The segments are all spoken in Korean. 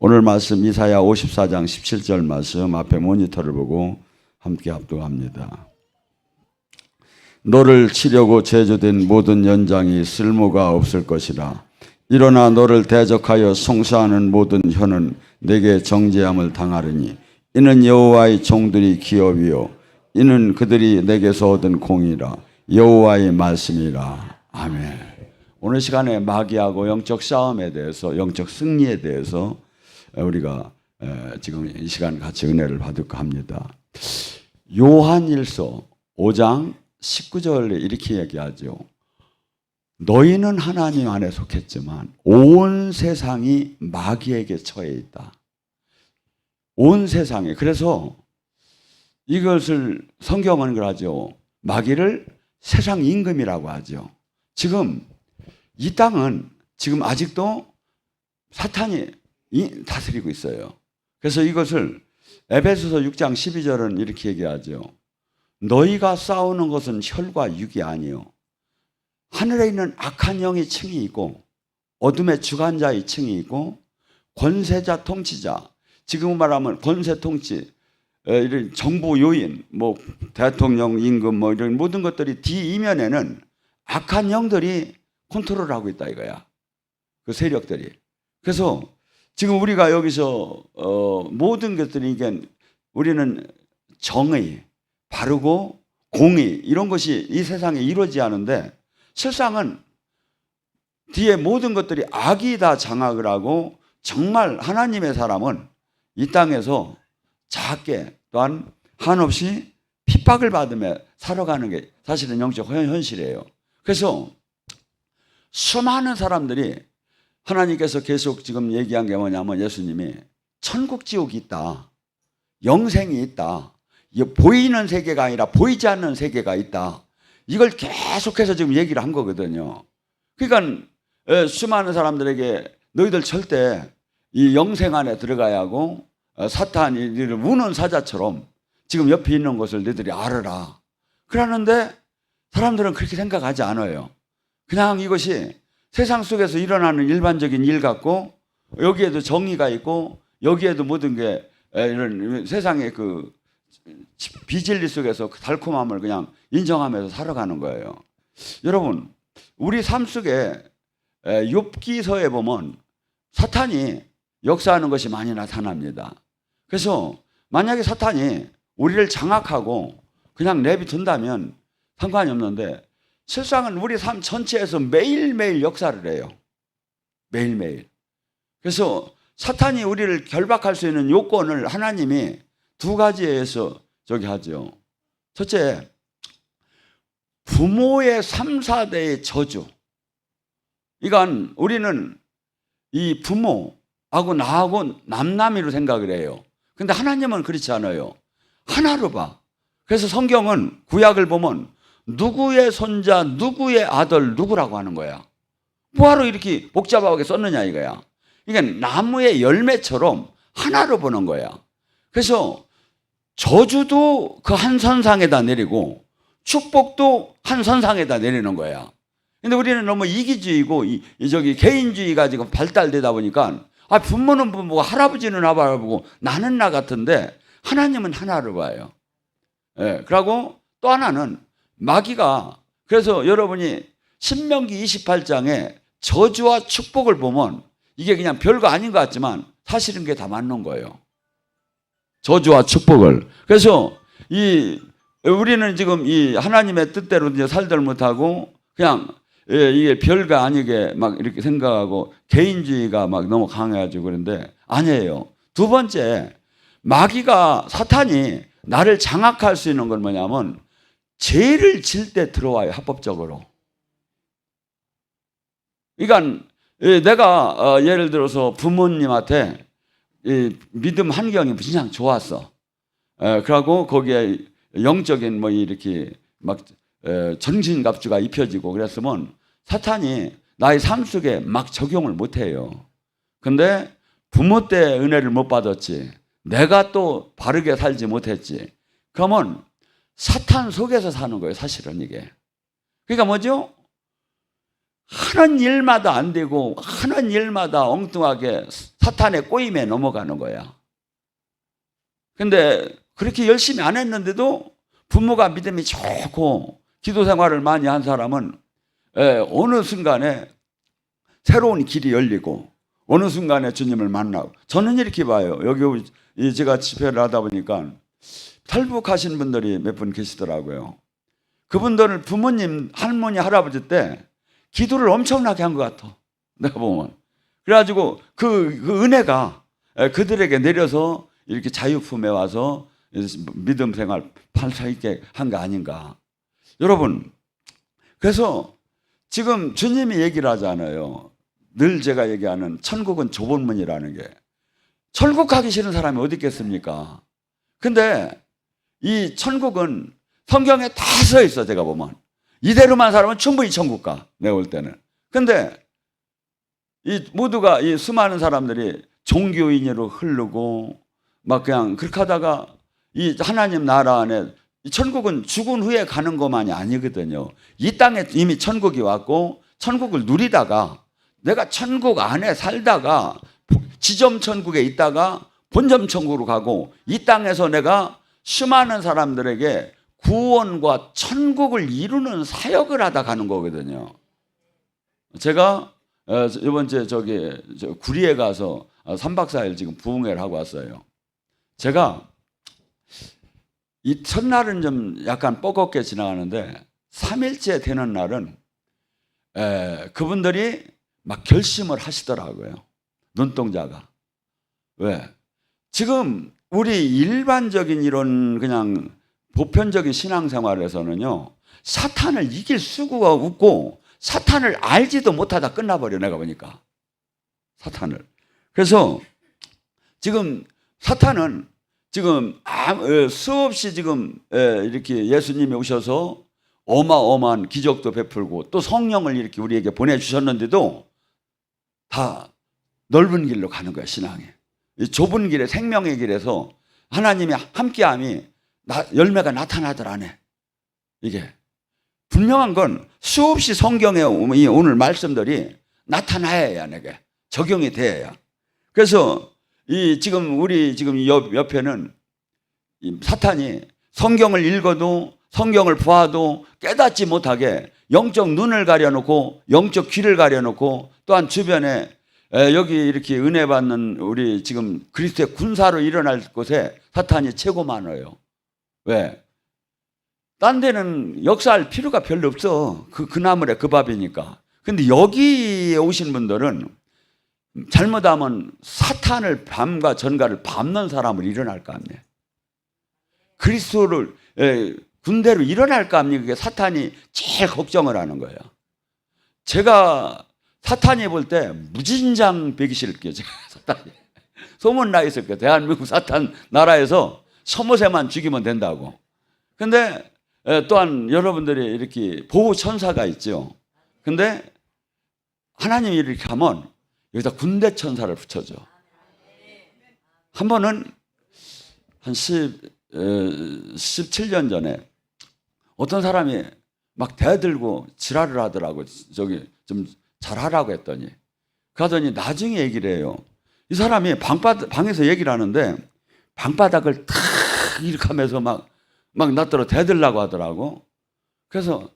오늘 말씀 이사야 54장 17절 말씀 앞에 모니터를 보고 함께 합독합니다. 너를 치려고 제조된 모든 연장이 쓸모가 없을 것이라. 일어나 너를 대적하여 송사하는 모든 혀는 내게 정죄함을 당하리니 이는 여호와의 종들이 기업이요 이는 그들이 내게서 얻은 공이라. 여호와의 말씀이라. 아멘. 오늘 시간에 마귀하고 영적 싸움에 대해서, 영적 승리에 대해서 우리가 지금 이 시간 같이 은혜를 받을까 합니다. 요한일서 5장 19절에 이렇게 얘기하죠. 너희는 하나님 안에 속했지만 온 세상이 마귀에게 처해 있다. 온 세상에. 그래서 이것을 성경은 그러죠. 마귀를 세상 임금이라고 하죠. 지금 이 땅은 지금 아직도 사탄이 다스리고 있어요. 그래서 이것을 에베소서 6장 12절은 이렇게 얘기하죠. 너희가 싸우는 것은 혈과 육이 아니요 하늘에 있는 악한 영의 층이 있고 어둠의 주관자의 층이 있고 권세자 통치자, 지금 말하면 권세 통치, 이런 정부 요인, 뭐 대통령 임금 뭐 이런 모든 것들이 뒤 이면에는 악한 영들이 컨트롤하고 있다 이거야. 그 세력들이. 그래서 지금 우리가 여기서 모든 것들이 이게 우리는 정의, 바르고 공의 이런 것이 이 세상에 이루어지지 않은데 실상은 뒤에 모든 것들이 악이 다 장악을 하고 정말 하나님의 사람은 이 땅에서 작게 또한 한없이 핍박을 받으며 살아가는 게 사실은 영적 현실이에요. 그래서 수많은 사람들이 하나님께서 계속 지금 얘기한 게 뭐냐면 예수님이 천국 지옥이 있다. 영생이 있다. 보이는 세계가 아니라 보이지 않는 세계가 있다. 이걸 계속해서 지금 얘기를 한 거거든요. 그러니까 수많은 사람들에게 너희들 절대 이 영생 안에 들어가야 하고 사탄이 너희를 우는 사자처럼 지금 옆에 있는 것을 너희들이 알아라. 그러는데 사람들은 그렇게 생각하지 않아요. 그냥 이것이 세상 속에서 일어나는 일반적인 일 같고 여기에도 정의가 있고 여기에도 모든 게 이런 세상의 그 비진리 속에서 그 달콤함을 그냥 인정하면서 살아가는 거예요. 여러분, 우리 삶 속에 욥기서에 보면 사탄이 역사하는 것이 많이 나타납니다. 그래서 만약에 사탄이 우리를 장악하고 그냥 내비둔다면 상관이 없는데 실상은 우리 삶 전체에서 매일매일 역사를 해요. 매일매일. 그래서 사탄이 우리를 결박할 수 있는 요건을 하나님이 두 가지에서 저기 하죠. 첫째, 부모의 3, 4대의 저주. 이건 우리는 이 부모하고 나하고 남남이로 생각을 해요. 근데 하나님은 그렇지 않아요. 하나로 봐. 그래서 성경은 구약을 보면 누구의 손자, 누구의 아들, 누구라고 하는 거야. 뭐하러 이렇게 복잡하게 썼느냐 이거야. 이게 나무의 열매처럼 하나로 보는 거야. 그래서 저주도 그 한 선상에다 내리고 축복도 한 선상에다 내리는 거야. 근데 우리는 너무 이기주의고 저기 개인주의가 지금 발달되다 보니까 부모는 부모고 할아버지는 할아버지고 나는 나 같은데 하나님은 하나로 봐요. 예, 그리고 또 하나는 마귀가, 그래서 여러분이 신명기 28장에 저주와 축복을 보면 이게 그냥 별거 아닌 것 같지만 사실은 그게 다 맞는 거예요. 저주와 축복을. 그래서 우리는 지금 이 하나님의 뜻대로 이제 살들 못하고 그냥 이게 별거 아니게 막 이렇게 생각하고 개인주의가 막 너무 강해가지고 그런데 아니에요. 두 번째, 마귀가 사탄이 나를 장악할 수 있는 건 뭐냐면 죄를 질 때 들어와요. 합법적으로. 그러니까 내가 예를 들어서 부모님한테 믿음 환경이 그냥 좋았어. 그러고 거기에 영적인 뭐 이렇게 막 전신갑주가 입혀지고 그랬으면 사탄이 나의 삶 속에 막 적용을 못해요. 근데 부모 때 은혜를 못 받았지, 내가 또 바르게 살지 못했지, 그러면 사탄 속에서 사는 거예요. 사실은 이게. 그러니까 뭐죠? 하는 일마다 안 되고 하는 일마다 엉뚱하게 사탄의 꼬임에 넘어가는 거야. 근데 그렇게 열심히 안 했는데도 부모가 믿음이 좋고 기도 생활을 많이 한 사람은 어느 순간에 새로운 길이 열리고 어느 순간에 주님을 만나고, 저는 이렇게 봐요. 여기 제가 집회를 하다 보니까 탈북하신 분들이 몇 분 계시더라고요. 그분들은 부모님, 할머니, 할아버지 때 기도를 엄청나게 한 것 같아, 내가 보면. 그래가지고 그 은혜가 그들에게 내려서 이렇게 자유품에 와서 믿음 생활 팔사 있게 한 거 아닌가. 여러분, 그래서 지금 주님이 얘기를 하잖아요. 늘 제가 얘기하는 천국은 좁은 문이라는 게. 천국 가기 싫은 사람이 어디 있겠습니까? 근데 이 천국은 성경에 다 써 있어. 제가 보면 이대로만 살면 충분히 천국 가, 내가 볼 때는. 근데 이 모두가, 이 수많은 사람들이 종교인으로 흐르고 막 그냥 그렇게 하다가 이 하나님 나라 안에, 이 천국은 죽은 후에 가는 것만이 아니거든요. 이 땅에 이미 천국이 왔고 천국을 누리다가 내가 천국 안에 살다가 지점 천국에 있다가 본점 천국으로 가고, 이 땅에서 내가 수많은 사람들에게 구원과 천국을 이루는 사역을 하다 가는 거거든요. 제가 이번 주에 구리에 가서 3박 4일 지금 부흥회를 하고 왔어요. 제가 이 첫날은 좀 약간 뻐겁게 지나가는데 3일째 되는 날은 그분들이 막 결심을 하시더라고요. 눈동자가. 왜? 지금 우리 일반적인 이런 그냥 보편적인 신앙생활에서는요, 사탄을 이길 수가 없고 사탄을 알지도 못하다 끝나버려, 내가 보니까. 사탄을. 그래서 지금 사탄은 지금 수없이 지금 이렇게 예수님이 오셔서 어마어마한 기적도 베풀고 또 성령을 이렇게 우리에게 보내주셨는데도 다 넓은 길로 가는 거야, 신앙이. 이 좁은 길에, 생명의 길에서 하나님이 함께함이 열매가 나타나더라네. 이게 분명한 건 수없이 성경에 오늘 말씀들이 나타나야 내게 적용이 돼야. 그래서 우리 지금 옆에는 사탄이 성경을 읽어도 성경을 보아도 깨닫지 못하게 영적 눈을 가려놓고 영적 귀를 가려놓고, 또한 주변에 여기 이렇게 은혜 받는 우리 지금 그리스도의 군사로 일어날 곳에 사탄이 최고 많아요. 왜? 딴 데는 역사할 필요가 별로 없어. 그 나물에 그 밥이니까. 근데 여기에 오신 분들은 잘못하면 사탄을 밤과 전가를 밟는 사람을 일어날까 합니다. 그리스도를 군대로 일어날까 합니다. 그게 사탄이 제일 걱정을 하는 거예요. 제가 사탄이 볼 때 무진장 배기 싫을게요. 제가 사탄이 소문나 있을 거예요. 대한민국 사탄 나라에서 서머새만 죽이면 된다고. 근데 또한 여러분들이 이렇게 보호 천사가 있죠. 근데 하나님이 이렇게 하면 여기다 군대 천사를 붙여줘. 한 번은 한 17년 전에 어떤 사람이 막 대들고 지랄을 하더라고. 좀 잘하라고 했더니. 그러더니 나중에 얘기를 해요. 이 사람이 방에서 얘기를 하는데 방바닥을 탁 이렇게 하면서 막 나더러 대들라고 하더라고. 그래서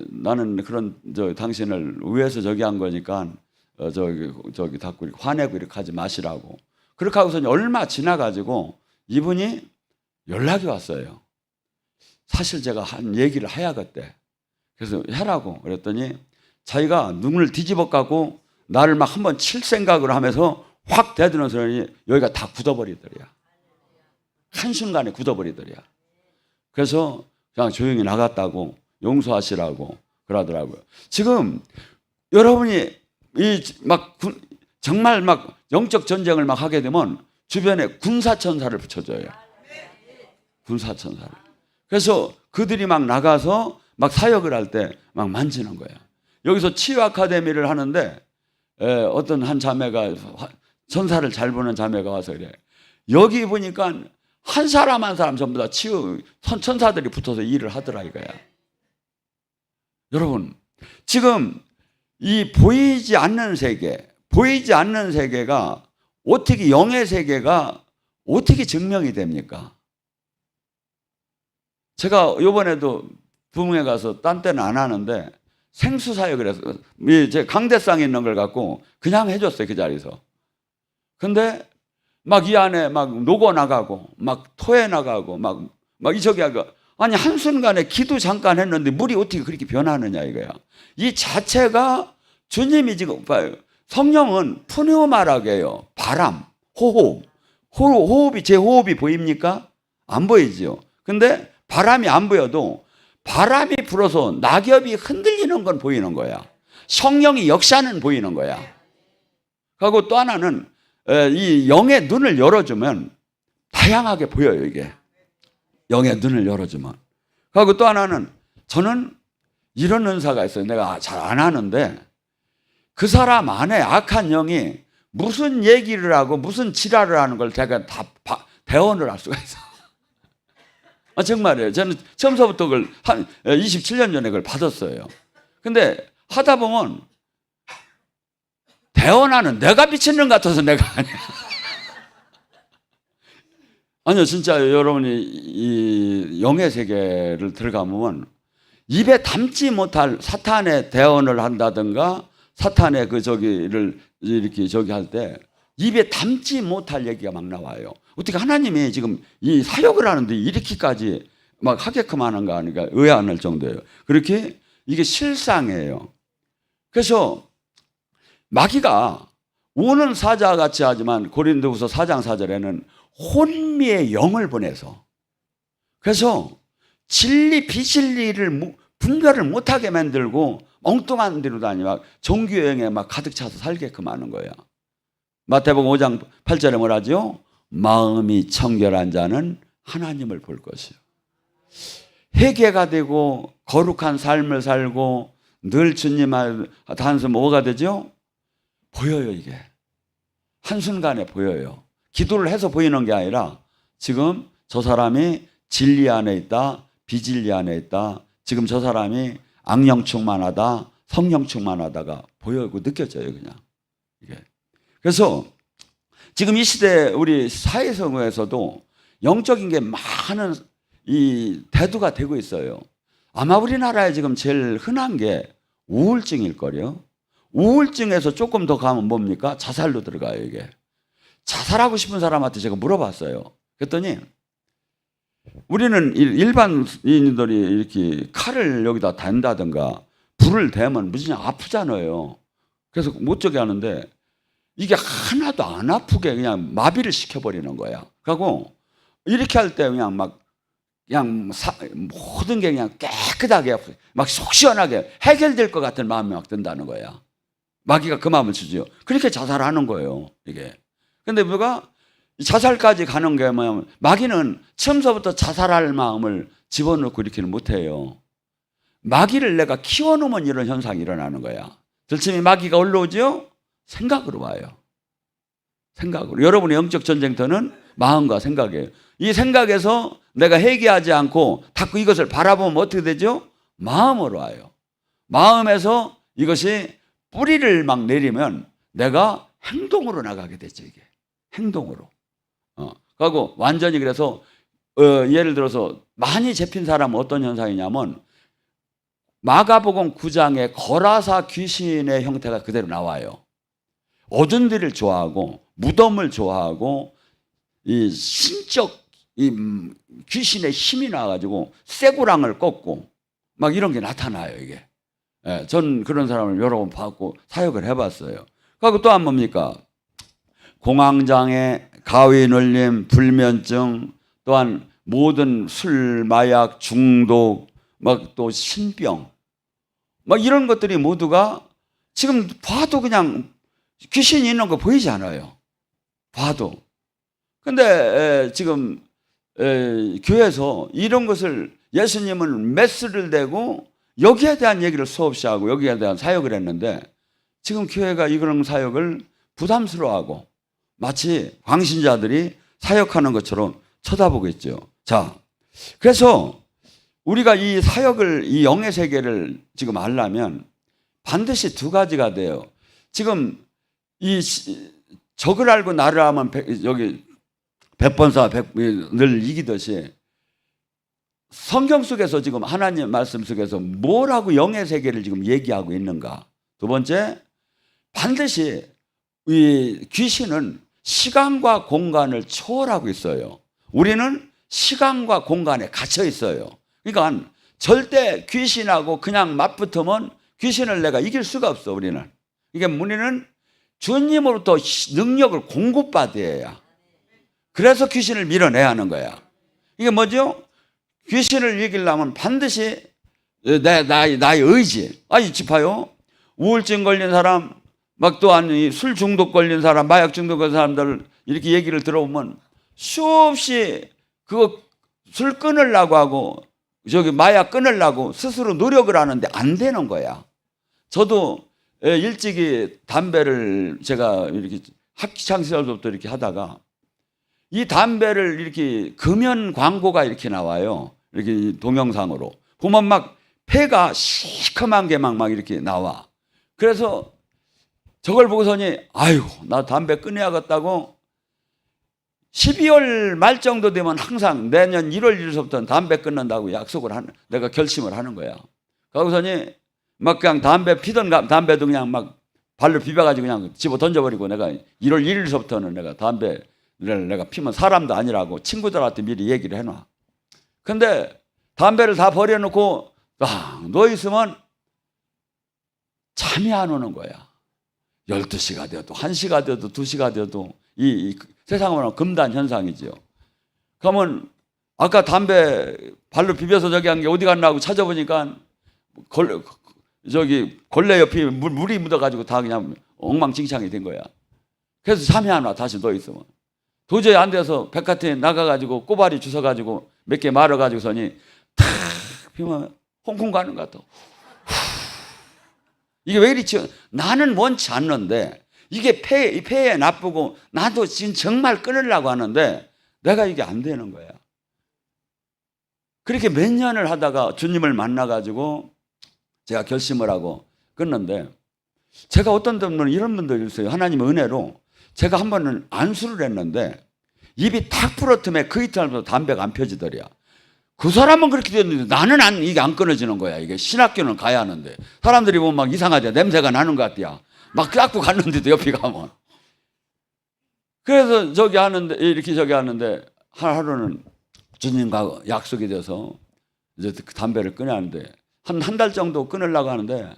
나는 그런 당신을 위해서 한 거니까 자꾸 화내고 이렇게 하지 마시라고. 그렇게 하고서 얼마 지나가지고 이분이 연락이 왔어요. 사실 제가 한 얘기를 해야겠대. 그래서 해라고 그랬더니 자기가 눈을 뒤집어 까고 나를 막 한번 칠 생각을 하면서 확 대드는 소리, 여기가 다 굳어버리더래요. 한순간에 굳어버리더래요. 그래서 그냥 조용히 나갔다고 용서하시라고 그러더라고요. 지금 여러분이 정말 영적 전쟁을 하게 되면 주변에 군사천사를 붙여줘요. 군사천사를. 그래서 그들이 나가서 사역을 할 때 만지는 거예요. 여기서 치유 아카데미를 하는데 어떤 한 자매가 천사를 잘 보는 자매가 와서 그래. 여기 보니까 한 사람 한 사람 전부 다 천사들이 붙어서 일을 하더라 이거야. 여러분, 지금 이 보이지 않는 세계가 어떻게 영의 세계가 어떻게 증명이 됩니까? 제가 이번에도 부흥회 가서 딴 때는 안 하는데 생수 사역을 해서 제 강대상에 있는 걸 갖고 그냥 해줬어요, 그 자리에서. 근데 막 이 안에 막 녹아 나가고 막 토해 나가고 막 이저기 하고, 아니 한순간에 기도 잠깐 했는데 물이 어떻게 그렇게 변하느냐 이거야. 이 자체가 주님이 지금 봐요. 성령은 푸뉴마라게요. 바람, 호흡이 제 호흡이 보입니까? 안 보이지요. 근데 바람이 안 보여도 바람이 불어서 낙엽이 흔들리는 건 보이는 거야. 성령이 역사는 보이는 거야. 그리고 또 하나는 이 영의 눈을 열어주면 다양하게 보여요, 이게. 영의 눈을 열어주면. 그리고 또 하나는 저는 이런 은사가 있어요. 내가 잘 안 하는데 그 사람 안에 악한 영이 무슨 얘기를 하고 무슨 지랄을 하는 걸 제가 다 대언을 할 수가 있어. 정말이에요. 저는 처음서부터 그걸 한 27년 전에 그걸 받았어요. 근데 하다 보면 대언하는 내가 미친놈 같아서 내가 아니야. 아니요, 진짜 여러분이 이 영의 세계를 들어가면 입에 담지 못할 사탄의 대언을 한다든가 사탄의 그 저기를 이렇게 저기 할 때 입에 담지 못할 얘기가 막 나와요. 어떻게 하나님이 지금 이 사역을 하는데 이렇게까지 막 하게끔 하는가 하니까 의아할 정도예요. 그렇게 이게 실상이에요. 그래서 마귀가 우는 사자 같이 하지만 고린도후서 4장 4절에는 혼미의 영을 보내서, 그래서 진리 비진리를 분별을 못하게 만들고 엉뚱한 데로 다니고 종교여행에 막 가득 차서 살게끔 하는 거예요. 마태복음 5장 8절에 뭐라죠? 마음이 청결한 자는 하나님을 볼 것이요. 회개가 되고 거룩한 삶을 살고 늘 주님 단숨 뭐가 되죠? 보여요. 이게 한순간에 보여요. 기도를 해서 보이는 게 아니라 지금 저 사람이 진리 안에 있다, 비진리 안에 있다, 지금 저 사람이 악령 충만하다, 성령 충만하다가 보여고 느껴져요. 그냥 이게. 그래서 지금 이 시대 우리 사회성에서도 영적인 게 많은 이 대두가 되고 있어요. 아마 우리나라에 지금 제일 흔한 게 우울증일 거예요. 우울증에서 조금 더 가면 뭡니까? 자살로 들어가요. 이게. 자살하고 싶은 사람한테 제가 물어봤어요. 그랬더니 우리는 일반인들이 이렇게 칼을 여기다 댄다든가 불을 대면 무슨 아프잖아요. 그래서 못 저기 하는데 이게 하나도 안 아프게 그냥 마비를 시켜버리는 거야. 그리고 이렇게 할 때 그냥 모든 게 그냥 깨끗하게 막 속 시원하게 해결될 것 같은 마음이 막 든다는 거야. 마귀가 그 마음을 주죠. 그렇게 자살하는 거예요, 이게. 근데 우리가 자살까지 가는 게 뭐냐면 마귀는 처음서부터 자살할 마음을 집어넣고 이렇게는 못해요. 마귀를 내가 키워놓으면 이런 현상이 일어나는 거야. 들침이 마귀가 올라오죠? 생각으로 와요. 생각으로. 여러분의 영적 전쟁터는 마음과 생각이에요. 이 생각에서 내가 회개하지 않고 자꾸 이것을 바라보면 어떻게 되죠? 마음으로 와요. 마음에서 이것이 뿌리를 막 내리면 내가 행동으로 나가게 되죠. 이게 행동으로. 그리고 완전히 그래서 예를 들어서 많이 잡힌 사람은 어떤 현상이냐면 마가복음 9장에 거라사 귀신의 형태가 그대로 나와요. 어두운 데를 좋아하고 무덤을 좋아하고 이 신적 이 귀신의 힘이 나와가지고 쇠고랑을 꺾고 막 이런 게 나타나요. 이게. 예, 전 그런 사람을 여러 번 봤고 사역을 해봤어요. 그리고 또 한 뭡니까? 공황장애, 가위 눌림, 불면증, 또한 모든 술, 마약, 중독, 막 또 신병, 막 이런 것들이 모두가 지금 봐도 그냥 귀신이 있는 거 보이지 않아요. 봐도. 근데 지금 교회에서 이런 것을 예수님은 메스를 대고 여기에 대한 얘기를 수없이 하고 여기에 대한 사역을 했는데 지금 교회가 이런 사역을 부담스러워하고 마치 광신자들이 사역하는 것처럼 쳐다보고 있죠. 자, 그래서 우리가 이 사역을, 이 영의 세계를 지금 하려면 반드시 두 가지가 돼요. 지금 적을 알고 나를 하면 여기 100번사 늘 이기듯이 성경 속에서 지금 하나님 말씀 속에서 뭐라고 영의 세계를 지금 얘기하고 있는가. 두 번째, 반드시 이 귀신은 시간과 공간을 초월하고 있어요. 우리는 시간과 공간에 갇혀 있어요. 그러니까 절대 귀신하고 그냥 맞붙으면 귀신을 내가 이길 수가 없어. 우리는 우리는 주님으로부터 능력을 공급받아야. 그래서 귀신을 밀어내야 하는 거야. 이게 뭐죠? 귀신을 이기려면 반드시 나의 의지. 아니 봐요. 우울증 걸린 사람, 막 또한 술 중독 걸린 사람, 마약 중독 걸린 사람들 이렇게 얘기를 들어보면 수없이 그거 술 끊으려고 하고 저기 마약 끊으려고 스스로 노력을 하는데 안 되는 거야. 저도 일찍이 담배를 제가 이렇게 학창 시절부터 이렇게 하다가 이 담배를 이렇게 금연 광고가 이렇게 나와요. 이렇게 동영상으로 보면 막 폐가 시커먼 게 막 이렇게 나와. 그래서 저걸 보고서니 아유 나 담배 끊어야겠다고 12월 말 정도 되면 항상 내년 1월 1일부터는 담배 끊는다고 내가 결심을 하는 거야. 거기서니 막 그냥 담배 피던 담배도 그냥 막 발로 비벼가지고 그냥 집어 던져버리고 내가 1월 1일서부터는 내가 담배를 내가 피면 사람도 아니라고 친구들한테 미리 얘기를 해놔. 근데 담배를 다 버려놓고 누워 있으면 잠이 안 오는 거야. 12시가 되어도 1시가 되어도 2시가 되어도 이 세상으로는 금단 현상이지요. 그러면 아까 담배 발로 비벼서 저기 한 게 어디 갔나 하고 찾아보니까 걸레 옆에 물이 묻어가지고 다 그냥 엉망진창이 된 거야. 그래서 잠이 안 와. 다시 누워 있으면 도저히 안 돼서 백화점에 나가가지고 꼬바리 주워가지고 몇 개 말아가지고서니 탁 피면 홍콩 가는 것 같아. 이게 왜 이렇지? 나는 원치 않는데 이게 폐에 나쁘고 나도 지금 정말 끊으려고 하는데 내가 이게 안 되는 거야. 그렇게 몇 년을 하다가 주님을 만나가지고 제가 결심을 하고 끊는데 제가 어떤 분은 이런 분들 있어요. 하나님의 은혜로 제가 한 번은 안수를 했는데 입이 탁 부러뜨면 그 이틀부터 담배가 안 펴지더래요. 그 사람은 그렇게 됐는데 나는 이게 안 끊어지는 거야. 이게 신학교는 가야 하는데 사람들이 보면 막 이상하대. 냄새가 나는 것 같대요. 막 닦고 갔는데도 옆에 가면. 그래서 저기 하는데 하루는 주님과 약속이 돼서 이제 그 담배를 끊어야 하는데 한 달 정도 끊으려고 하는데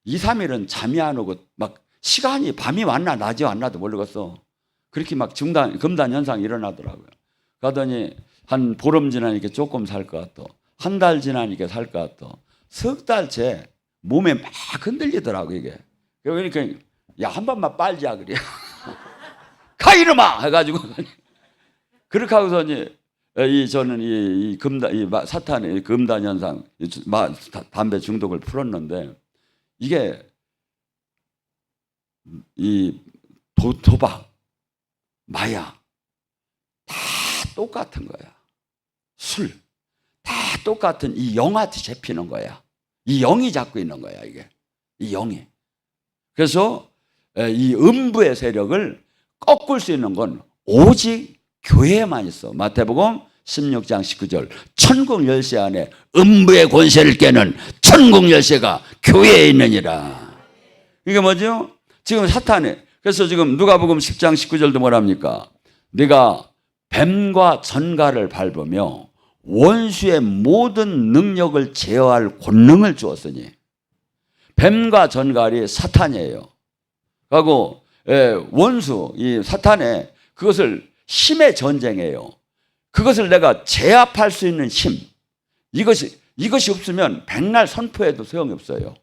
2, 3일은 잠이 안 오고 막 시간이 밤이 왔나 낮이 왔나도 모르겠어. 그렇게 막 금단 현상이 일어나더라고요. 가더니 한 보름 지나니까 조금 살 것 같고 한 달 지나니까 살 것 같고 석 달째 몸에 막 흔들리더라고 이게. 그러니까 야 한 번만 빨자 그래. 가 이놈아 해가지고 그렇게 하고서니 저는 이 사탄의 금단 현상, 담배 중독을 풀었는데 이게 이 도박, 마약 다 똑같은 거야. 술 다 똑같은 이 영한테 잡히는 거야. 이 영이 잡고 있는 거야 이게. 이 영이. 그래서 이 음부의 세력을 꺾을 수 있는 건 오직 교회에만 있어. 마태복음 16장 19절 천국 열쇠 안에 음부의 권세를 깨는 천국 열쇠가 교회에 있느니라. 이게 뭐죠? 지금 사탄이 그래서 지금 누가복음 10장 19절도 뭐랍니까? 네가 뱀과 전갈을 밟으며 원수의 모든 능력을 제어할 권능을 주었으니 뱀과 전갈이 사탄이에요. 하고 원수 이 사탄의 그것을 힘의 전쟁이에요. 그것을 내가 제압할 수 있는 힘. 이것이 없으면 백날 선포해도 소용이 없어요.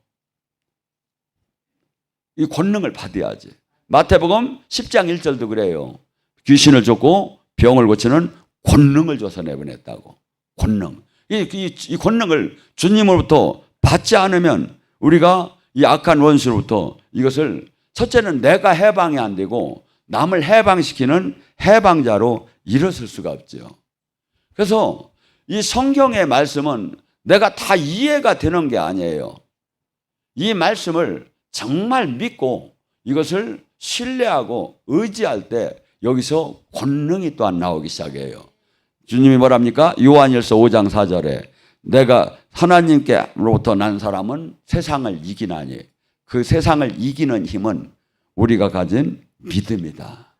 이 권능을 받아야지. 마태복음 10장 1절도 그래요. 귀신을 쫓고 병을 고치는 권능을 줘서 내보냈다고. 권능. 이 권능을 주님으로부터 받지 않으면 우리가 이 악한 원수로부터 이것을 첫째는 내가 해방이 안 되고 남을 해방시키는 해방자로 일어설 수가 없죠. 그래서 이 성경의 말씀은 내가 다 이해가 되는 게 아니에요. 이 말씀을 정말 믿고 이것을 신뢰하고 의지할 때 여기서 권능이 또한 나오기 시작해요. 주님이 뭐랍니까? 요한일서 5장 4절에 내가 하나님께로부터 난 사람은 세상을 이기나니 그 세상을 이기는 힘은 우리가 가진 믿음이다.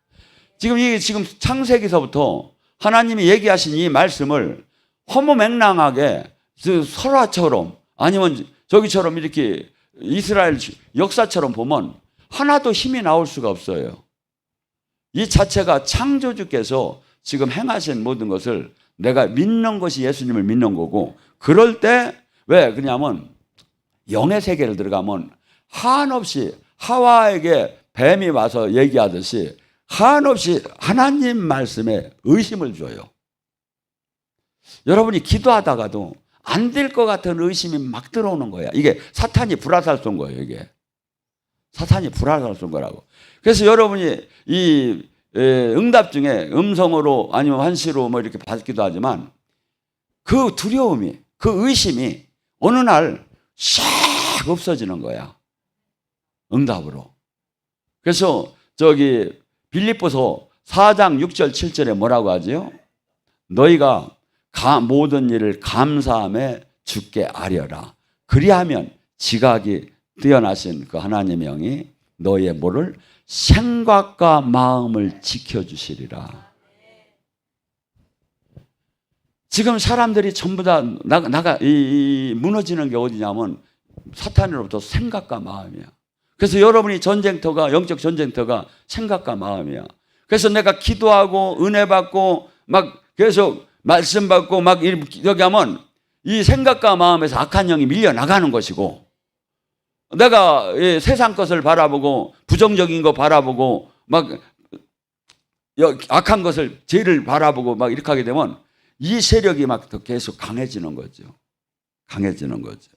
지금 창세기서부터 하나님이 얘기하신 이 말씀을 허무맹랑하게 설화처럼 아니면 저기처럼 이렇게 이스라엘 역사처럼 보면 하나도 힘이 나올 수가 없어요. 이 자체가 창조주께서 지금 행하신 모든 것을 내가 믿는 것이 예수님을 믿는 거고, 그럴 때 왜 그러냐면 영의 세계를 들어가면 한없이 하와에게 뱀이 와서 얘기하듯이 한없이 하나님 말씀에 의심을 줘요. 여러분이 기도하다가도 안 될 것 같은 의심이 막 들어오는 거야. 이게 사탄이 불화살 쏜 거예요. 이게 사탄이 불화살 쏜 거라고. 그래서 여러분이 이 응답 중에 음성으로 아니면 환시로 뭐 이렇게 받기도 하지만 그 두려움이, 그 의심이 어느 날 싹 없어지는 거야. 응답으로. 그래서 저기 빌립보서 4장 6절 7절에 뭐라고 하지요? 너희가 모든 일을 감사함에 주께 아뢰라. 그리하면 지각이 뛰어나신 그 하나님의 영이 너희의 뭐를 생각과 마음을 지켜주시리라. 지금 사람들이 전부 다 무너지는 게 어디냐면 사탄으로부터 생각과 마음이야. 그래서 여러분이 전쟁터가, 영적 전쟁터가 생각과 마음이야. 그래서 내가 기도하고 은혜 받고 막 계속 말씀 받고 막 여기 하면 이 생각과 마음에서 악한 영이 밀려나가는 것이고, 내가 세상 것을 바라보고 부정적인 거 바라보고 막 악한 것을, 죄를 바라보고 막 이렇게 하게 되면 이 세력이 막 더 계속 강해지는 거죠. 강해지는 거죠.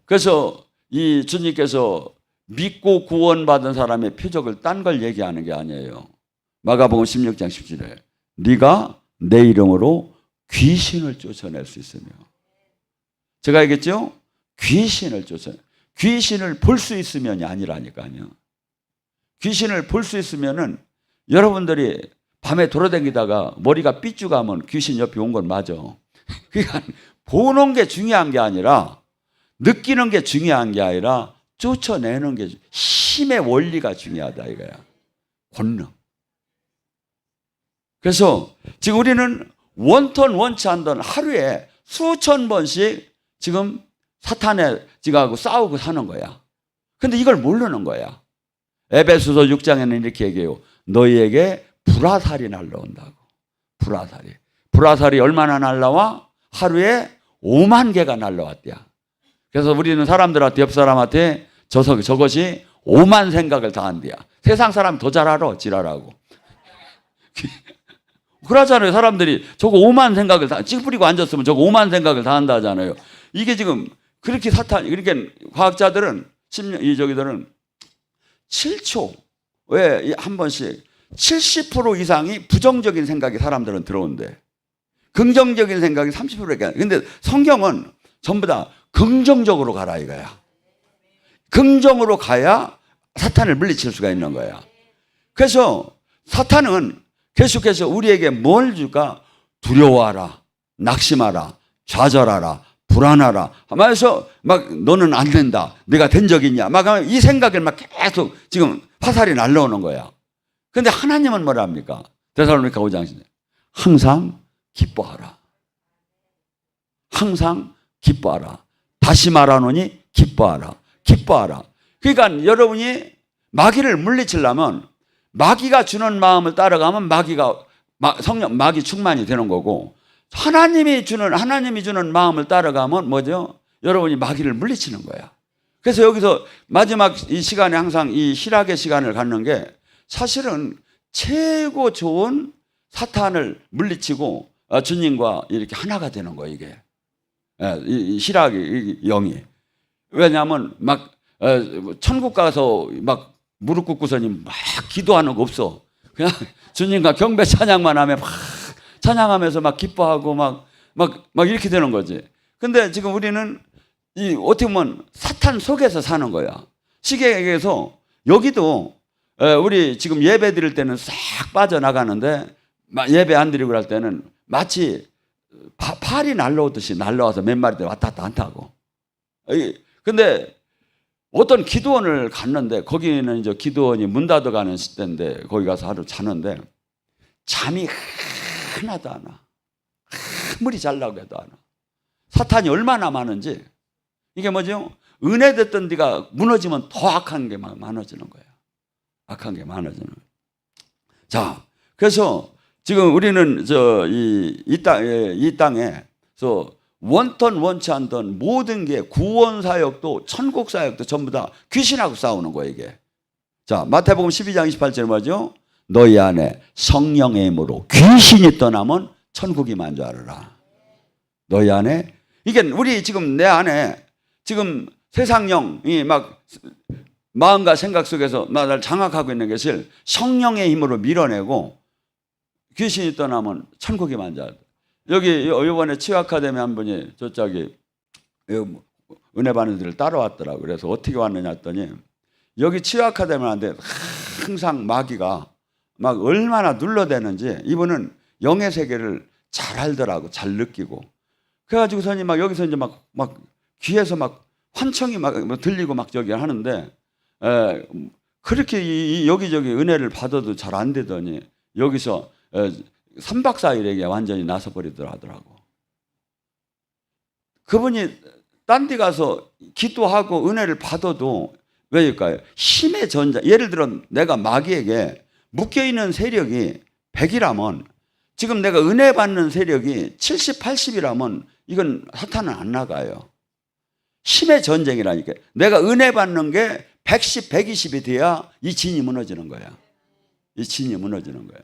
그래서 이 주님께서 믿고 구원받은 사람의 표적을 딴 걸 얘기하는 게 아니에요. 마가복음 16장 17절에 네가 내 이름으로 귀신을 쫓아낼 수 있으며, 제가 얘기했죠? 귀신을 쫓아내. 귀신을 볼 수 있으면이 아니라니까요. 귀신을 볼 수 있으면은 여러분들이 밤에 돌아다니다가 머리가 삐죽하면 귀신 옆에 온 건 맞아. 그러니까 보는 게 중요한 게 아니라, 느끼는 게 중요한 게 아니라 쫓아내는 게, 힘의 원리가 중요하다 이거야. 권능. 그래서 지금 우리는 원턴 원치 않던 하루에 수천 번씩 지금 사탄의 지가하고 싸우고 사는 거야. 근데 이걸 모르는 거야. 에베소서 6장에는 이렇게 얘기해요. 너희에게 불화살이 날라온다고. 불화살이 얼마나 날라와? 하루에 5만 개가 날라왔대야. 그래서 우리는 사람들한테, 옆 사람한테 저것이 5만 생각을 다 한대야. 세상 사람 더 잘 알아, 지랄하고. 그러잖아요. 사람들이 저거 5만 생각을 다, 찌푸리고 앉았으면 저거 5만 생각을 다 한다 하잖아요. 이게 지금 그렇게 그렇게 과학자들은, 저기들은 7초에 한 번씩 70% 이상이 부정적인 생각이 사람들은 들어온대. 긍정적인 생각이 30%밖에. 근데 성경은 전부 다 긍정적으로 가라 이거야. 긍정으로 가야 사탄을 물리칠 수가 있는 거야. 그래서 사탄은 계속해서 우리에게 뭘 줄까? 두려워하라, 낙심하라, 좌절하라, 불안하라 하면서 막 너는 안 된다, 내가 된 적 있냐, 막 이 생각을 막 계속 지금 화살이 날라오는 거야. 근데 하나님은 뭐라 합니까? 데살로니가 5장 10절 항상 기뻐하라. 항상 기뻐하라. 다시 말하노니 기뻐하라. 기뻐하라. 그러니까 여러분이 마귀를 물리치려면 마귀가 주는 마음을 따라가면 마귀 충만이 되는 거고, 하나님이 주는 마음을 따라가면 뭐죠? 여러분이 마귀를 물리치는 거야. 그래서 여기서 마지막 이 시간에 항상 이 희락의 시간을 갖는 게 사실은 최고 좋은 사탄을 물리치고 주님과 이렇게 하나가 되는 거예요, 이게. 이 희락의 영이. 왜냐하면 막 천국 가서 막 무릎 꿇고서니 막 기도하는 거 없어. 그냥 주님과 경배 찬양만 하면 막 찬양하면서 막 기뻐하고 막 이렇게 되는 거지. 근데 지금 우리는 이 어떻게 보면 사탄 속에서 사는 거야. 시계에게서 여기도 우리 지금 예배 드릴 때는 싹 빠져나가는데 예배 안 드리고 할 때는 마치 팔이 날라오듯이 날라와서 몇 마리들 왔다 갔다 한다고. 근데 어떤 기도원을 갔는데 거기는 이제 기도원이 문 닫아가는 시대인데 거기 가서 하루 자는데 잠이 하나도 안 와. 아무리 잘라고 해도 안 와. 사탄이 얼마나 많은지. 이게 뭐죠? 은혜 됐던 데가 무너지면 더 악한 게 많아지는 거예요. 악한 게 많아지는 거예요. 자, 그래서 지금 우리는 이 땅에서 원턴 원치 않던 모든 게 구원 사역도 천국 사역도 전부 다 귀신하고 싸우는 거예요, 이게. 자, 마태복음 12장 28절 뭐죠? 너희 안에 성령의 힘으로 귀신이 떠나면 천국이만 줄 알아라. 너희 안에 이게 우리 지금 내 안에 지금 세상 영이 막 마음과 생각 속에서 나를 장악하고 있는 것을 성령의 힘으로 밀어내고 귀신이 떠나면 천국이만 줄 알아라. 여기 이번에 치유아카데미 한 분이 저쪽이 은혜 받는 데를 따라왔더라고요. 그래서 어떻게 왔느냐 했더니 여기 치유아카데미 하는데 항상 마귀가 막 얼마나 눌러대는지 이분은 영의 세계를 잘 알더라고. 잘 느끼고. 그래가지고서는 막 여기서 이제 막 귀에서 막 환청이 막 들리고 막 저기 하는데 그렇게 여기저기 은혜를 받아도 잘 안 되더니 여기서 3박 4일에게 완전히 나서버리더라 하더라고. 그분이 딴 데 가서 기도하고 은혜를 받아도 왜일까요? 힘의 전자. 예를 들어 내가 마귀에게 묶여있는 세력이 100이라면 지금 내가 은혜 받는 세력이 70, 80이라면 이건 사탄은 안 나가요. 힘의 전쟁이라니까. 내가 은혜 받는 게 110, 120이 돼야 이 진이 무너지는 거야. 이 진이 무너지는 거야.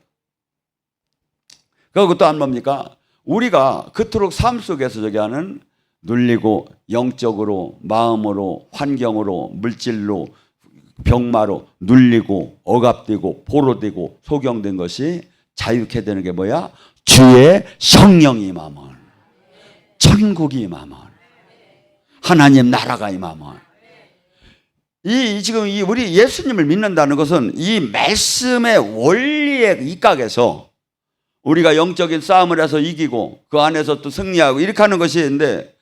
그리고 또 안 뭡니까? 우리가 그토록 삶 속에서 저기 하는 눌리고 영적으로 마음으로 환경으로 물질로 병마로 눌리고 억압되고 보로되고 소경된 것이 자유케 되는 게 뭐야? 주의 성령이 임하면 천국이 임하면 하나님 나라가 임하면 지금 우리 예수님을 믿는다는 것은 이 말씀의 원리에 입각해서 우리가 영적인 싸움을 해서 이기고 그 안에서 또 승리하고 이렇게 하는 것이 있는데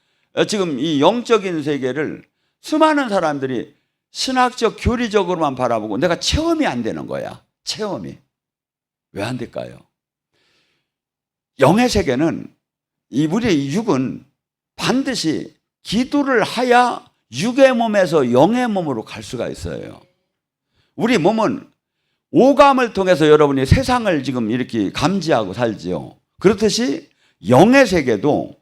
지금 이 영적인 세계를 수많은 사람들이 신학적 교리적으로만 바라보고 내가 체험이 안 되는 거야. 체험이. 왜 안 될까요? 영의 세계는 우리의 육은 반드시 기도를 하야 육의 몸에서 영의 몸으로 갈 수가 있어요. 우리 몸은 오감을 통해서 여러분이 세상을 지금 이렇게 감지하고 살지요. 그렇듯이 영의 세계도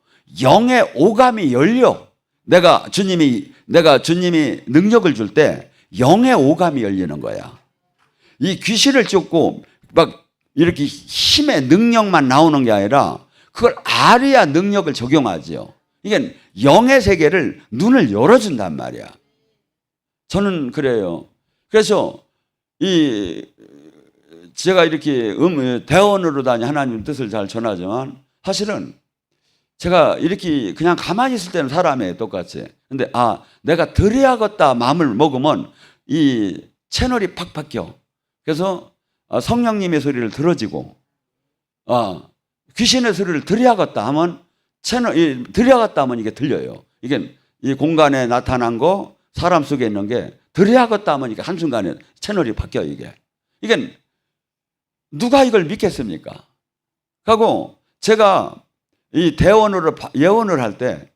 영의 오감이 열려. 내가 주님이 능력을 줄 때 영의 오감이 열리는 거야. 이 귀신을 쫓고 막 이렇게 힘의 능력만 나오는 게 아니라 그걸 알아야 능력을 적용하지요. 이게 영의 세계를 눈을 열어준단 말이야. 저는 그래요. 그래서 제가 이렇게 대원으로 다니 하나님 뜻을 잘 전하지만 사실은 제가 이렇게 그냥 가만히 있을 때는 사람이에요, 똑같이. 근데 내가 드려야겠다 마음을 먹으면 이 채널이 팍 바뀌어. 그래서 성령님의 소리를 들어지고 귀신의 소리를 드려야겠다 하면 드려야겠다 하면 이게 들려요. 이게 이 공간에 나타난 거 사람 속에 있는 게 드려야겠다 하면 이게 한순간에 채널이 바뀌어요. 이게 누가 이걸 믿겠습니까? 하고 제가 이 대원으로 예언을 할 때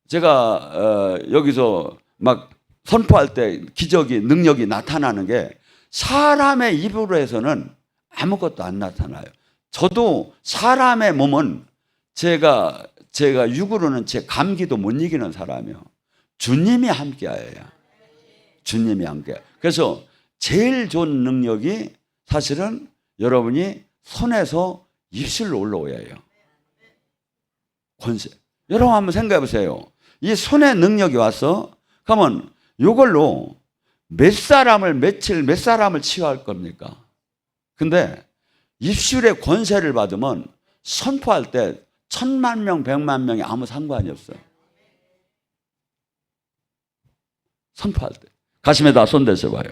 제가 여기서 막 선포할 때 기적이 능력이 나타나는 게 사람의 입으로 해서는 아무것도 안 나타나요. 저도 사람의 몸은 제가 육으로는 제 감기도 못 이기는 사람이요. 주님이 함께해요. 주님이 함께. 그래서 제일 좋은 능력이 사실은 여러분이 손에서 입술로 올라오야 해요. 권세. 여러분 한번 생각해 보세요. 이 손에 능력이 와서 그러면 이걸로 몇 사람을 치유할 겁니까? 근데 입술의 권세를 받으면 선포할 때 1000만 명, 100만 명이 아무 상관이 없어요. 선포할 때 가슴에다 손 대셔봐요.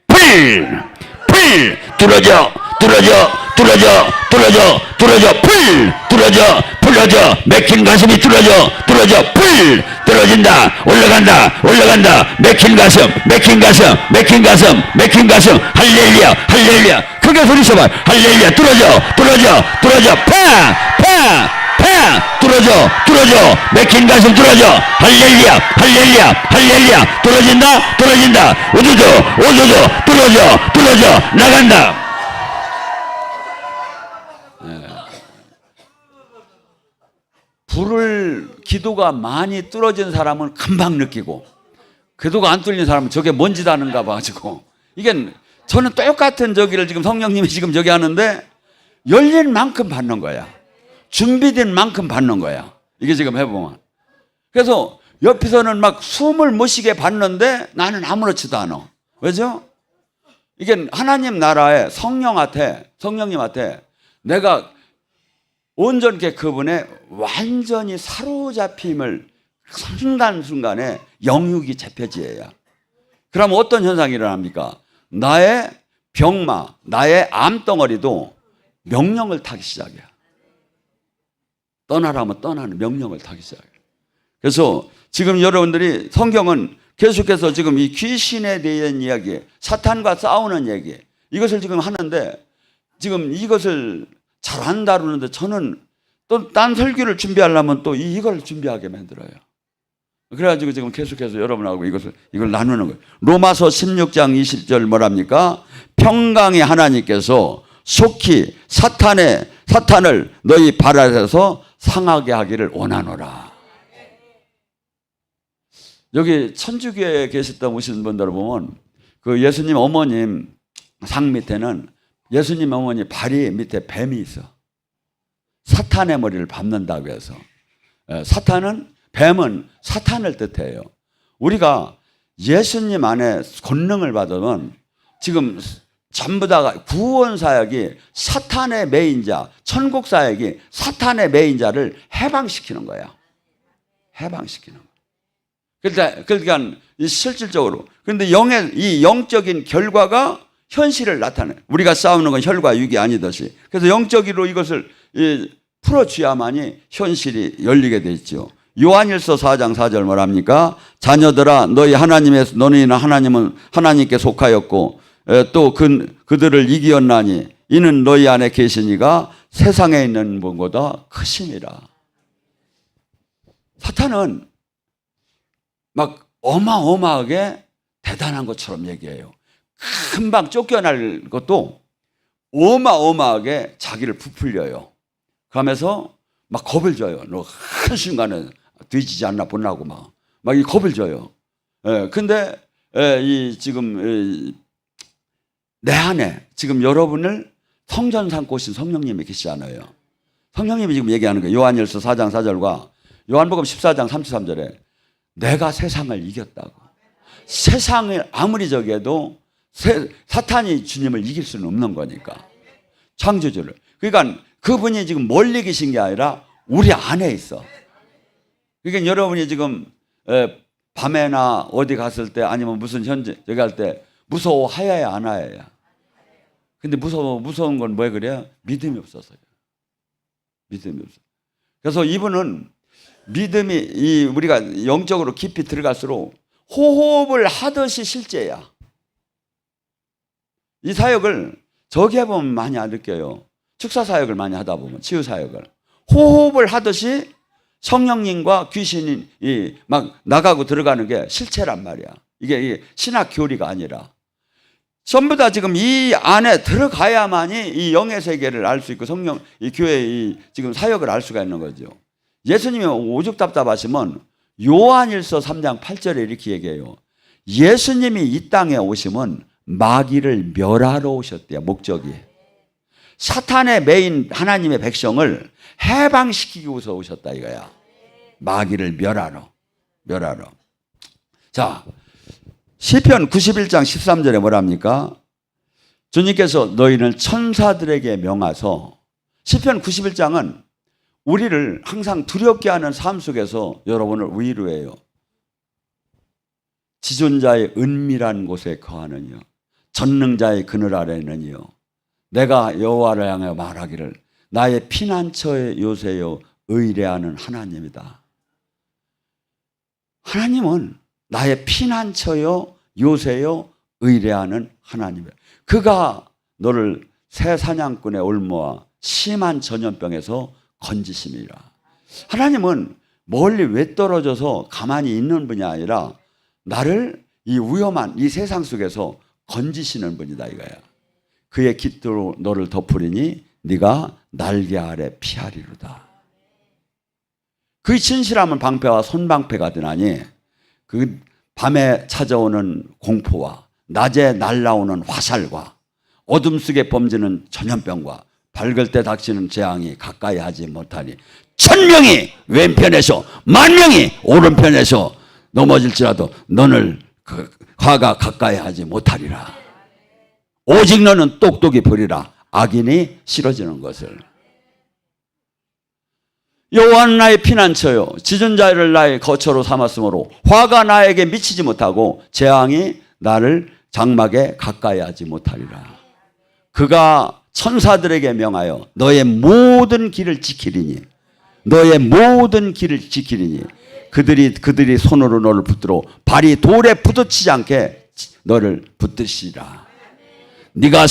풀 뚫어져 풀어져 맥힌 가슴이 뚫어져 풀 떨어진다 올라간다 맥힌 가슴 할렐루야 크게 소리쳐봐. 할렐루야 뚫어져 파 뚫어져 맥힌 가슴 뚫어져 할렐루야 떨어진다 오도도 뚫어져 나간다. 불을 기도가 많이 뚫어진 사람은 금방 느끼고 기도가 안 뚫린 사람은 저게 뭔지 다는가 봐가지고 이게 저는 똑같은 저기를 지금 성령님이 지금 저기 하는데 열린 만큼 받는 거야. 준비된 만큼 받는 거야. 이게 지금 해보면. 그래서 옆에서는 막 숨을 못 쉬게 받는데 나는 아무렇지도 않아. 왜죠? 이게 하나님 나라에 성령님한테 내가 온전히 그분의 완전히 사로잡힘을 순간순간에 영육이 잡혀져야. 그러면 어떤 현상이 일어납니까? 나의 병마, 나의 암덩어리도 명령을 타기 시작해요. 떠나라면 떠나는 명령을 타기 시작해요. 그래서 지금 여러분들이 성경은 계속해서 지금 이 귀신에 대한 이야기, 사탄과 싸우는 얘기, 이것을 지금 하는데 지금 이것을 잘 안 다루는데 저는 또 딴 설교를 준비하려면 또 이걸 준비하게 만들어요. 그래가지고 지금 계속해서 여러분하고 이걸 나누는 거예요. 로마서 16장 20절 뭐랍니까? 평강의 하나님께서 속히 사탄을 너희 발 아래서 상하게 하기를 원하노라. 여기 천주교에 계셨다 오신 분들 보면 그 예수님 어머님 상 밑에는 예수님 어머니 발이 밑에 뱀이 있어. 사탄의 머리를 밟는다고 해서. 뱀은 사탄을 뜻해요. 우리가 예수님 안에 권능을 받으면 지금 전부 다 구원 사역이 사탄의 매인자, 천국 사역이 사탄의 매인자를 해방시키는 거야. 해방시키는 거야. 그러니까 실질적으로. 그런데 이 영적인 결과가 현실을 나타내. 우리가 싸우는 건 혈과 육이 아니듯이. 그래서 영적으로 이것을 풀어줘야만이 현실이 열리게 돼 있죠. 요한일서 4장 4절 뭐랍니까? 자녀들아 너희는 하나님은 하나님께 속하였고 또 그들을 이기었나니 이는 너희 안에 계시니가 세상에 있는 분보다 크심이라. 사탄은 막 어마어마하게 대단한 것처럼 얘기해요. 금방 쫓겨날 것도 어마어마하게 자기를 부풀려요. 그러면서 막 겁을 줘요. 너 한순간에 뒤지지 않나 보려고 막 이 겁을 줘요. 근데 지금 내 안에 지금 여러분을 성전 삼고 오신 성령님이 계시잖아요. 성령님이 지금 얘기하는 거예요. 요한일서 4장 4절과 요한복음 14장 33절에 내가 세상을 이겼다고. 세상을 아무리 저기해도 사탄이 주님을 이길 수는 없는 거니까. 창조주를. 그러니까 그분이 지금 멀리 계신 게 아니라 우리 안에 있어. 그러니까 여러분이 지금 밤에나 어디 갔을 때 아니면 무슨 현재 여기 할 때 무서워하여야 안 하여야. 근데 무서운 건 왜 그래요? 믿음이 없어서요. 믿음이 없어. 그래서 이분은 믿음이 우리가 영적으로 깊이 들어갈수록 호흡을 하듯이 실제야. 이 사역을 저기 해보면 많이 안 느껴요. 축사 사역을 많이 하다 보면 치유 사역을 호흡을 하듯이 성령님과 귀신이 막 나가고 들어가는 게 실체란 말이야. 이게 신학 교리가 아니라 전부 다 지금 이 안에 들어가야만이 이 영의 세계를 알 수 있고 이 교회의 지금 사역을 알 수가 있는 거죠. 예수님이 오죽 답답하시면 요한일서 3장 8절에 이렇게 얘기해요. 예수님이 이 땅에 오시면 마귀를 멸하러 오셨대요. 목적이. 사탄의 메인 하나님의 백성을 해방시키기 위해서 오셨다 이거야. 마귀를 멸하러. 자, 시편 91장 13절에 뭐랍니까? 주님께서 너희는 천사들에게 명하서. 시편 91장은 우리를 항상 두렵게 하는 삶 속에서 여러분을 위로해요. 지존자의 은밀한 곳에 거하느니요 전능자의 그늘 아래는요 내가 여호와를 향하여 말하기를 나의 피난처의 요새요 의뢰하는 하나님이다. 하나님은 나의 피난처요 요새요 의뢰하는 하나님이다. 그가 너를 새 사냥꾼의 올무와 심한 전염병에서 건지심이라. 하나님은 멀리 왜 떨어져서 가만히 있는 분이 아니라 나를 이 위험한 이 세상 속에서 건지시는 분이다 이거야. 그의 깃으로 너를 덮으리니 네가 날개 아래 피하리로다. 그의 진실함은 방패와 손방패가 되나니 그 밤에 찾아오는 공포와 낮에 날아오는 화살과 어둠 속에 범지는 전염병과 밝을 때 닥치는 재앙이 가까이 하지 못하니 1000명이 왼편에서 10,000명이 오른편에서 넘어질지라도 너를 그 화가 가까이 하지 못하리라. 오직 너는 똑똑히 버리라. 악인이 싫어지는 것을. 여호와는 나의 피난처요 지존자를 나의 거처로 삼았으므로 화가 나에게 미치지 못하고 재앙이 나를 장막에 가까이 하지 못하리라. 그가 천사들에게 명하여 너의 모든 길을 지키리니 너의 모든 길을 지키리니 그들이 손으로 너를 붙들어 발이 돌에 부딪히지 않게 너를 붙드시리라. 네가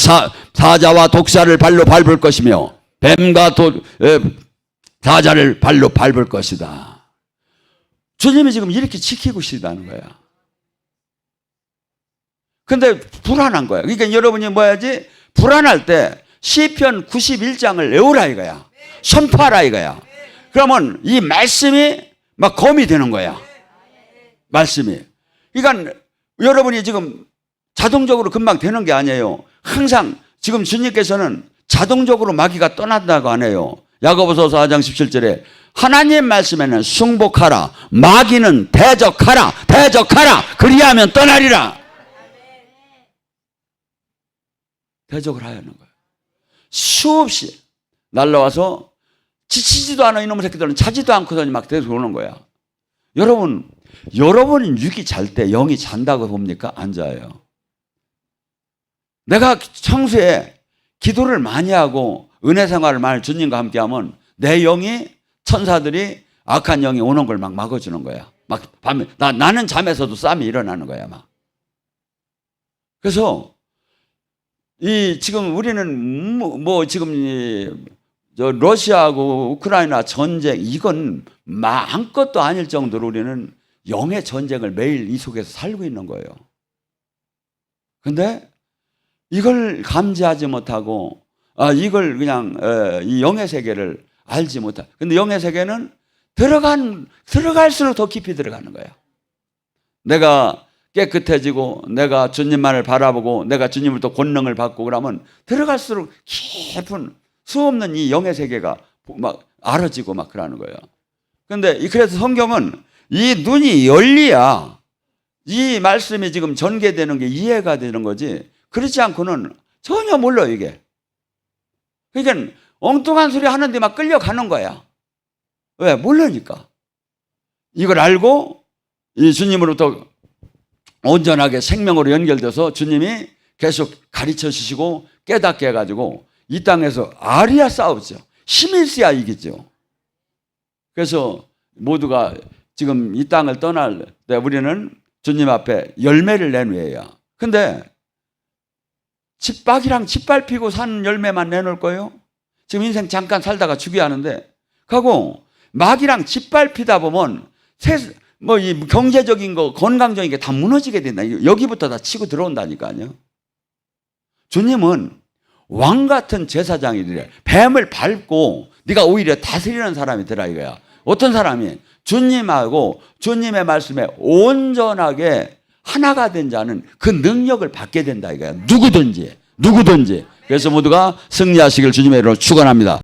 사자와 독사를 발로 밟을 것이며 뱀과 사자를 발로 밟을 것이다. 주님이 지금 이렇게 지키고 계시다는 거야. 근데 불안한 거야. 그러니까 여러분이 뭐야지? 불안할 때 시편 91장을 외우라 이거야. 선포하라 이거야. 그러면 이 말씀이 막 검이 되는 거야. 말씀이. 그러니까 여러분이 지금 자동적으로 금방 되는 게 아니에요. 항상 지금 주님께서는 자동적으로 마귀가 떠난다고 안 해요. 야고보서 4장 17절에 하나님 말씀에는 순복하라. 마귀는 대적하라. 그리하면 떠나리라. 대적을 하는 거예요. 수없이 날라와서 지치지도 않아 이놈의 새끼들은 자지도 않고서니 막 대적오는 거야. 여러분, 여러분은 육이 잘 때 영이 잔다고 봅니까? 안 자요. 내가 평소에 기도를 많이 하고 은혜 생활을 많이 주님과 함께 하면 내 영이 천사들이 악한 영이 오는 걸 막 막아주는 거야. 막 밤에 나는 잠에서도 싸움이 일어나는 거야 막. 그래서 지금 우리는 지금 러시아하고 우크라이나 전쟁 이건 아무것도 아닐 정도로 우리는 영의 전쟁을 매일 이 속에서 살고 있는 거예요. 근데 이걸 감지하지 못하고 이걸 그냥 이 영의 세계를 알지 못하고 근데 영의 세계는 들어갈수록 더 깊이 들어가는 거예요. 내가 깨끗해지고 내가 주님만을 바라보고 내가 주님을 또 권능을 받고 그러면 들어갈수록 깊은 수없는 이 영의 세계가 막 알아지고 막 그러는 거예요. 근데 그래서 성경은 이 눈이 열려야 이 말씀이 지금 전개되는 게 이해가 되는 거지 그렇지 않고는 전혀 몰라요 이게. 그러니까 엉뚱한 소리 하는데 막 끌려가는 거야. 왜? 모르니까. 이걸 알고 이 주님으로부터 온전하게 생명으로 연결돼서 주님이 계속 가르쳐 주시고 깨닫게 해가지고 이 땅에서 아리아 싸우죠. 힘이 있어야 이기죠. 그래서 모두가 지금 이 땅을 떠날 때 우리는 주님 앞에 열매를 내놓아야. 근데 집박이랑 짓밟히고 산 열매만 내놓을 거예요? 지금 인생 잠깐 살다가 죽여야 하는데 가고 막이랑 짓밟히다 보면 이 경제적인 거 건강적인 게 다 무너지게 된다. 여기부터 다 치고 들어온다니까요. 주님은 왕 같은 제사장이 되래. 뱀을 밟고 네가 오히려 다스리는 사람이 되라 이거야. 어떤 사람이 주님하고 주님의 말씀에 온전하게 하나가 된 자는 그 능력을 받게 된다 이거야. 누구든지. 그래서 모두가 승리하시길 주님의 이름으로 축원합니다.